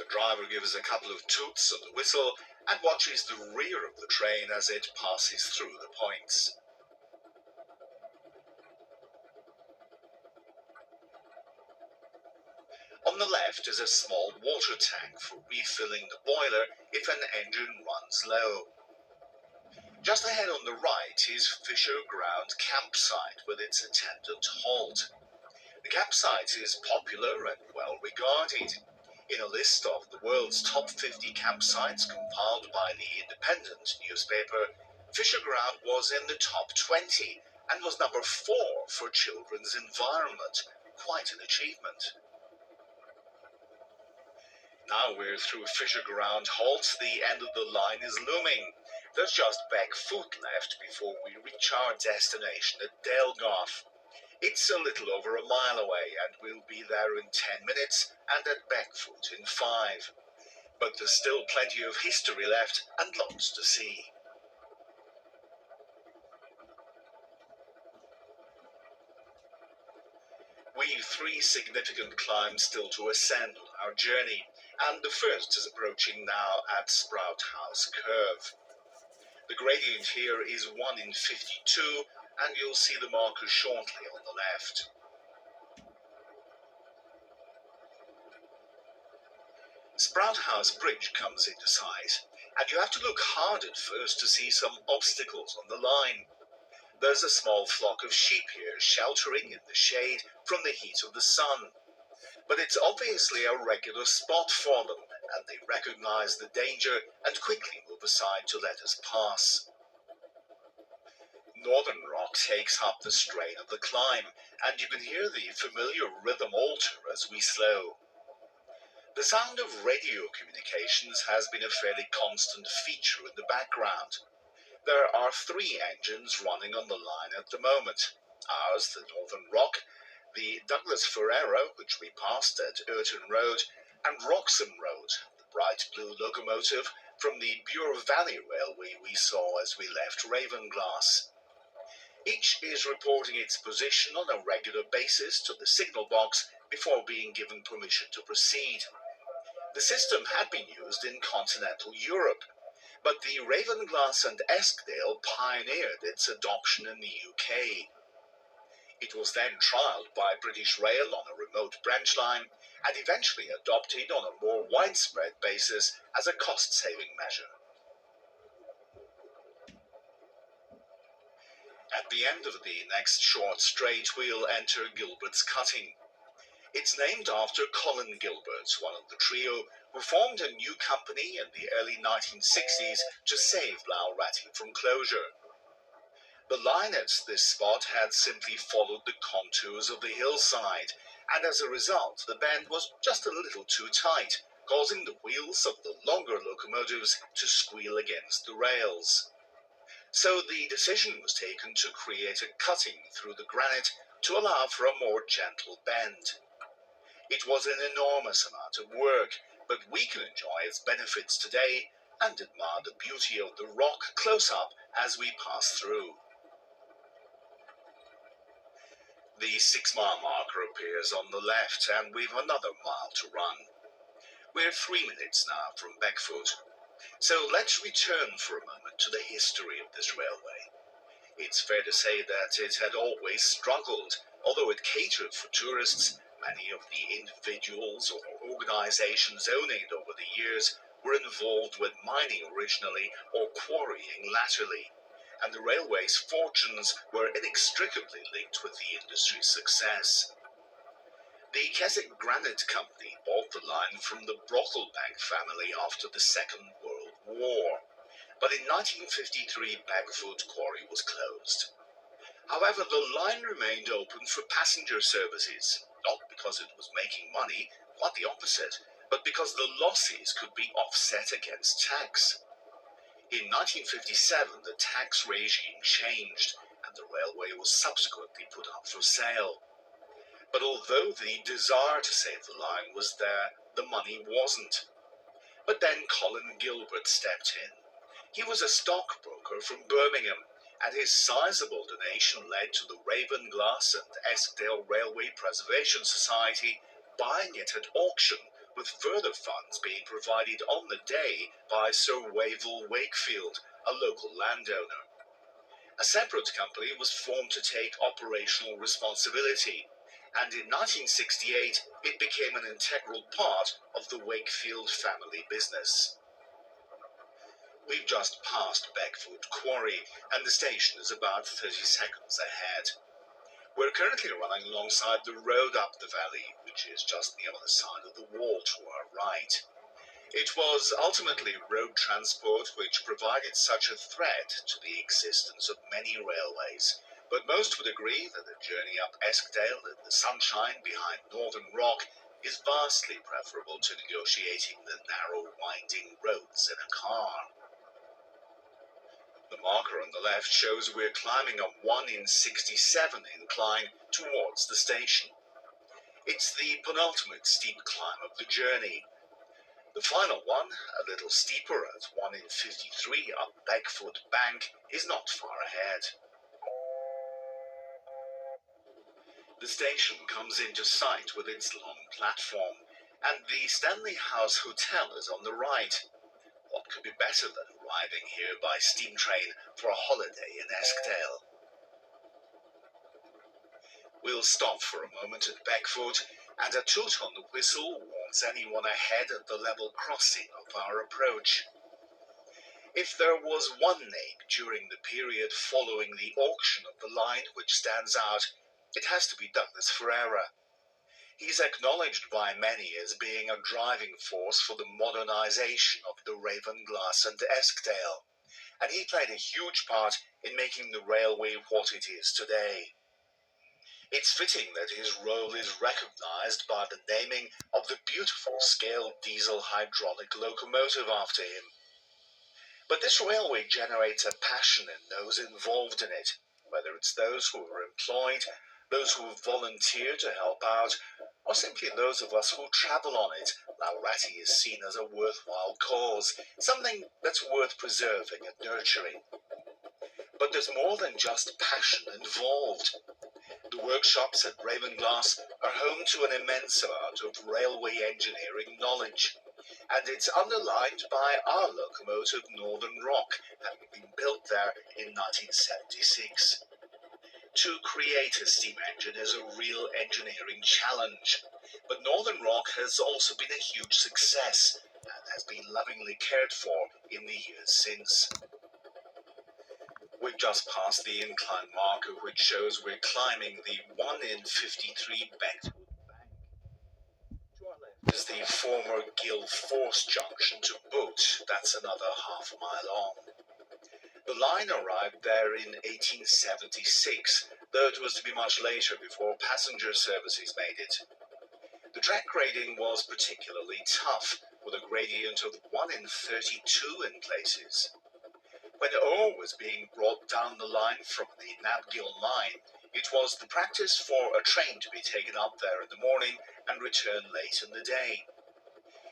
The driver gives a couple of toots and a whistle and watches the rear of the train as it passes through the points. On the left is a small water tank for refilling the boiler if an engine runs low. Just ahead on the right is Fisher Ground Campsite with its attendant halt. The campsite is popular and well regarded. In a list of the world's top 50 campsites compiled by the Independent newspaper, Fisher Ground was in the top 20 and was number 4 for children's environment. Quite an achievement. Now we're through Fisher Ground Halt, the end of the line is looming. There's just Beckfoot left before we reach our destination at Dalegarth. It's a little over a mile away and we'll be there in 10 minutes and at Beckfoot in 5. But there's still plenty of history left and lots to see. We've 3 significant climbs still to ascend on our journey, and the first is approaching now at Sprout House Curve. The gradient here is 1 in 52, and you'll see the marker shortly on the left. Sprout House Bridge comes into sight, and you have to look hard at first to see some obstacles on the line. There's a small flock of sheep here sheltering in the shade from the heat of the sun. But it's obviously a regular spot for them, and they recognize the danger and quickly move aside to let us pass. Northern Rock takes up the strain of the climb, and you can hear the familiar rhythm alter as we slow. The sound of radio communications has been a fairly constant feature in the background. There are 3 engines running on the line at the moment. Ours, the Northern Rock, the Douglas Ferrero, which we passed at Urton Road, and Wroxham Road, the bright blue locomotive from the Bure Valley Railway we saw as we left Ravenglass. Each is reporting its position on a regular basis to the signal box before being given permission to proceed. The system had been used in continental Europe, but the Ravenglass and Eskdale pioneered its adoption in the UK. It was then trialled by British Rail on a remote branch line and eventually adopted on a more widespread basis as a cost-saving measure. At the end of the next short straight, we'll enter Gilbert's Cutting. It's named after Colin Gilbert, one of the trio who formed a new company in the early 1960s to save Lalratty from closure. The line at this spot had simply followed the contours of the hillside, and as a result the bend was just a little too tight, causing the wheels of the longer locomotives to squeal against the rails. So the decision was taken to create a cutting through the granite to allow for a more gentle bend. It was an enormous amount of work, but we can enjoy its benefits today and admire the beauty of the rock close up as we pass through. The 6-mile marker appears on the left, and we've another mile to run. We're 3 minutes now from Beckfoot, so let's return for a moment to the history of this railway. It's fair to say that it had always struggled, although it catered for tourists. Many of the individuals or organizations owning it over the years were involved with mining originally or quarrying latterly, and the railway's fortunes were inextricably linked with the industry's success. The Keswick Granite Company bought the line from the Brocklebank family after the Second World War, but in 1953 Beckfoot Quarry was closed. However, the line remained open for passenger services, not because it was making money, quite the opposite, but because the losses could be offset against tax. In 1957, the tax regime changed, and the railway was subsequently put up for sale. But although the desire to save the line was there, the money wasn't. But then Colin Gilbert stepped in. He was a stockbroker from Birmingham, and his sizable donation led to the Ravenglass and Eskdale Railway Preservation Society buying it at auction with further funds being provided on the day by Sir Wavell Wakefield, a local landowner. A separate company was formed to take operational responsibility, and in 1968 it became an integral part of the Wakefield family business. We've just passed Beckford Quarry, and the station is about 30 seconds ahead. We're currently running alongside the road up the valley, which is just the other side of the wall to our right. It was ultimately road transport which provided such a threat to the existence of many railways, but most would agree that the journey up Eskdale in the sunshine behind Northern Rock is vastly preferable to negotiating the narrow, winding roads in a car. The marker on the left shows we're climbing a 1 in 67 incline towards the station. It's the penultimate steep climb of the journey. The final one, a little steeper at 1 in 53 up Beckford Bank, is not far ahead. The station comes into sight with its long platform, and the Stanley House Hotel is on the right. What could be better than arriving here by steam train for a holiday in Eskdale? We'll stop for a moment at Beckford, and a toot on the whistle warns anyone ahead at the level crossing of our approach. If there was one name during the period following the auction of the line which stands out, it has to be Douglas Ferreira. He's acknowledged by many as being a driving force for the modernization of the Ravenglass and Eskdale, and he played a huge part in making the railway what it is today. It's fitting that his role is recognized by the naming of the beautiful scaled diesel hydraulic locomotive after him. But this railway generates a passion in those involved in it, whether it's those who are employed, those who volunteer to help out, or simply those of us who travel on it. Laurati is seen as a worthwhile cause, something that's worth preserving and nurturing. But there's more than just passion involved. The workshops at Ravenglass are home to an immense amount of railway engineering knowledge, and it's underlined by our locomotive Northern Rock, having been built there in 1976. To create a steam engine is a real engineering challenge, but Northern Rock has also been a huge success and has been lovingly cared for in the years since. We've just passed the incline marker which shows we're climbing the 1 in 53 Beckford Bank. To our left is the former Guild Force junction to Boot. That's another half a mile on. The line arrived there in 1876, though it was to be much later before passenger services made it. The track grading was particularly tough, with a gradient of 1 in 32 in places. When ore was being brought down the line from the Nabgill mine, it was the practice for a train to be taken up there in the morning and return late in the day.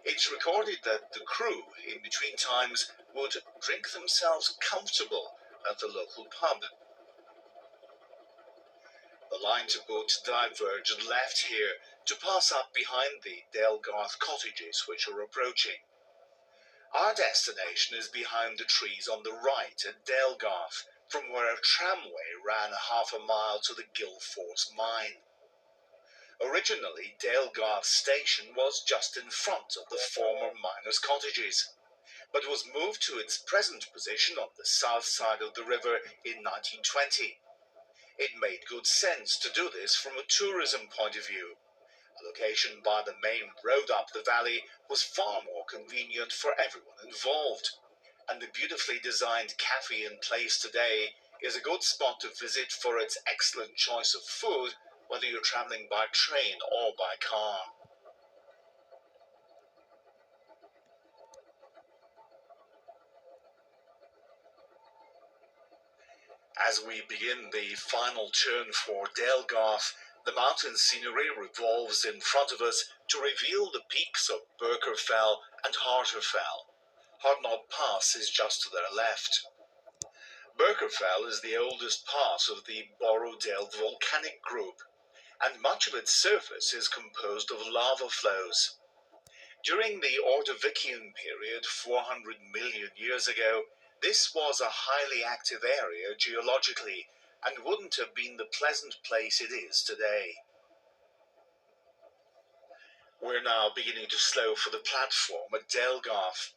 It's recorded that the crew, in between times, would drink themselves comfortable at the local pub. The line to Boot diverged left here to pass up behind the Dalegarth cottages which are approaching. Our destination is behind the trees on the right at Dalegarth, from where a tramway ran half a mile to the Guildforce mine. Originally, Dalegarth station was just in front of the former miners' cottages, but was moved to its present position on the south side of the river in 1920. It made good sense to do this from a tourism point of view. A location by the main road up the valley was far more convenient for everyone involved, and the beautifully designed cafe in place today is a good spot to visit for its excellent choice of food, whether you're traveling by train or by car. As we begin the final turn for Dalegarth, the mountain scenery revolves in front of us to reveal the peaks of Birkerfell and Harterfell. Hardknott Pass is just to their left. Birkerfell is the oldest part of the Borrowdale volcanic group, and much of its surface is composed of lava flows. During the Ordovician period, 400 million years ago, this was a highly active area geologically and wouldn't have been the pleasant place it is today. We're now beginning to slow for the platform at Delgarth.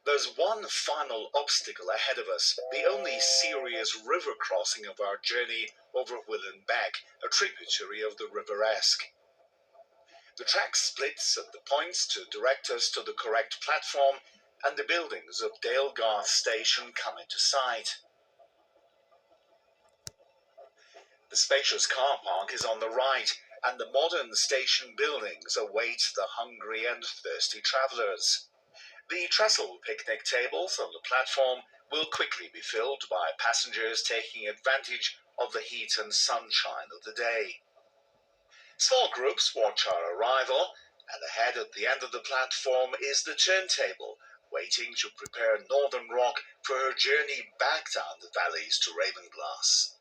There's one final obstacle ahead of us, the only serious river crossing of our journey over Willen Beck, a tributary of the River Esk. The track splits at the points to direct us to the correct platform, and the buildings of Dalegarth Station come into sight. The spacious car park is on the right, and the modern station buildings await the hungry and thirsty travellers. The trestle picnic tables on the platform will quickly be filled by passengers taking advantage of the heat and sunshine of the day. Small groups watch our arrival, and ahead at the end of the platform is the turntable, waiting to prepare Northern Rock for her journey back down the valleys to Ravenglass.